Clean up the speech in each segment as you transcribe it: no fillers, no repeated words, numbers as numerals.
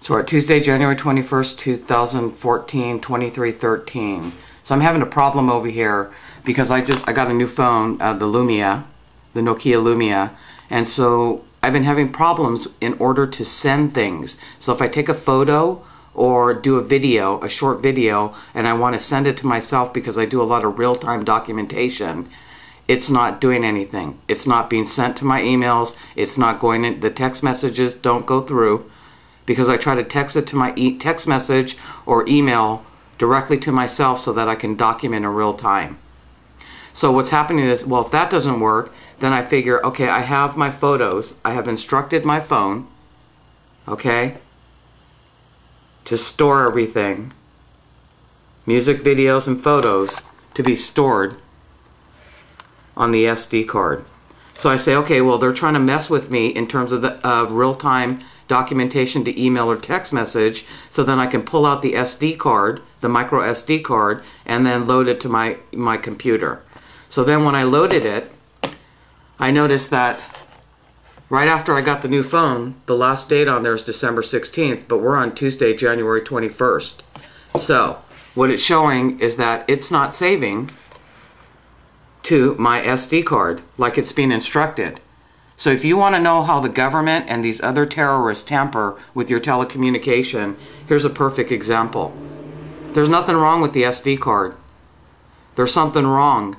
So we're at Tuesday, January 21st, 2014, 23:13. So I'm having a problem over here because I got a new phone, the Lumia, the Nokia Lumia, and so I've been having problems in order to send things. So if I take a photo or do a video, a short video, and I want to send it to myself because I do a lot of real-time documentation, it's not doing anything. It's not being sent to my emails. It's not going in. The text messages don't go through because I try to text it to my text message or email directly to myself so that I can document in real time. So what's happening is, well, if that doesn't work, then I figure, okay, I have my photos. I have instructed my phone, okay, to store everything, music, videos, and photos, to be stored on the SD card. So I say, okay, well, they're trying to mess with me in terms of real-time documentation to email or text message, so then I can pull out the SD card, the micro SD card, and then load it to my computer. So then when I loaded it, I noticed that right after I got the new phone, the last date on there is December 16th, but we're on Tuesday, January 21st. So what it's showing is that it's not saving to my SD card like it's being instructed. So if you want to know how the government and these other terrorists tamper with your telecommunication, here's a perfect example. There's nothing wrong with the SD card. There's something wrong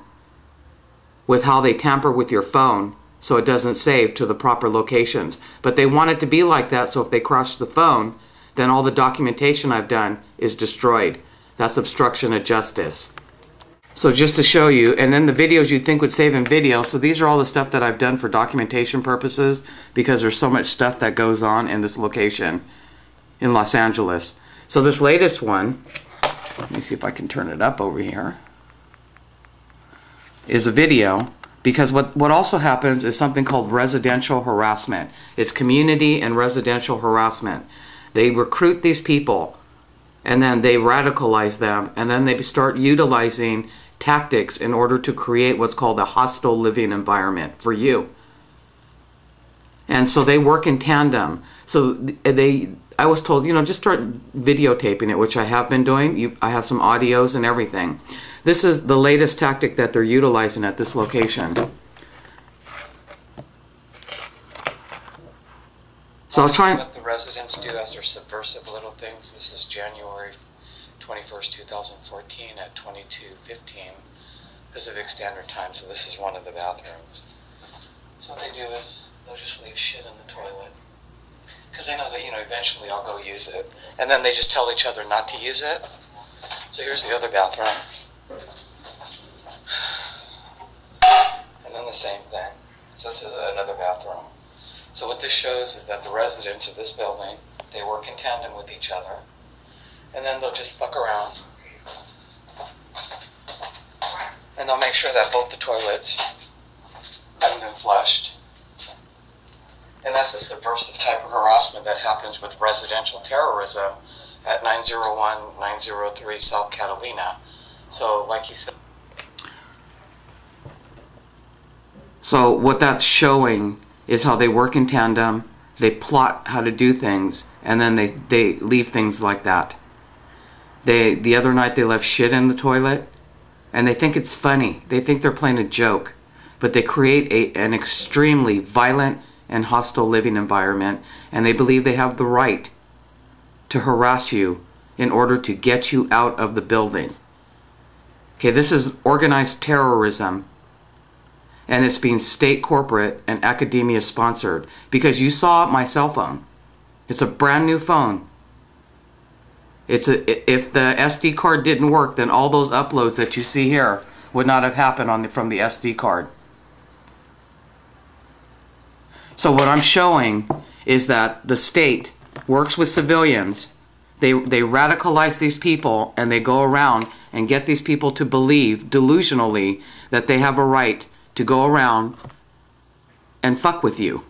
with how they tamper with your phone so it doesn't save to the proper locations. But they want it to be like that, so if they crash the phone, then all the documentation I've done is destroyed. That's obstruction of justice. So just to show you, and then the videos you'd think would save in video, so these are all the stuff that I've done for documentation purposes because there's so much stuff that goes on in this location in Los Angeles. So this latest one, let me see if I can turn it up over here, is a video, because what also happens is something called residential harassment. It's community and residential harassment. They recruit these people and then they radicalize them, and then they start utilizing tactics in order to create what's called a hostile living environment for you. And so they work in tandem. So I was told, you know, just start videotaping it, which I have been doing. I have some audios and everything. This is the latest tactic that they're utilizing at this location. So I was trying. What the residents do as their subversive little things. This is January 21st, 2014 at 22:15 Pacific Standard Time. So this is one of the bathrooms. So what they do is they'll just leave shit in the toilet because they know that, you know, eventually I'll go use it, and then they just tell each other not to use it. So here's the other bathroom, and then the same thing. So this is another bathroom. So what this shows is that the residents of this building, they work in tandem with each other, and then they'll just fuck around, and they'll make sure that both the toilets haven't been flushed. And that's the subversive type of harassment that happens with residential terrorism at 901-903 South Catalina. So like you said. So what that's showing is how they work in tandem, they plot how to do things, and then they leave things like that. The other night they left shit in the toilet, and they think it's funny. They think they're playing a joke, but they create an extremely violent and hostile living environment, and they believe they have the right to harass you in order to get you out of the building. Okay, this is organized terrorism, and it's being state, corporate, and academia sponsored, because you saw my cell phone. It's a brand new phone. If the SD card didn't work, then all those uploads that you see here would not have happened from the SD card. So what I'm showing is that the state works with civilians. They radicalize these people, and they go around and get these people to believe delusionally that they have a right to go around and fuck with you.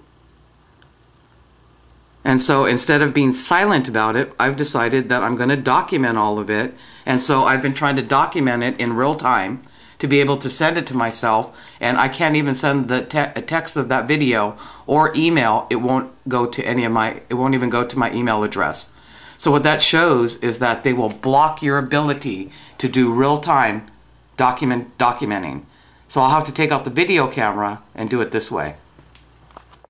And so instead of being silent about it, I've decided that I'm going to document all of it. And so I've been trying to document it in real time to be able to send it to myself. And I can't even send the text of that video or email. It won't go to any of my, it won't even go to my email address. So what that shows is that they will block your ability to do real-time documenting. So I'll have to take out the video camera and do it this way.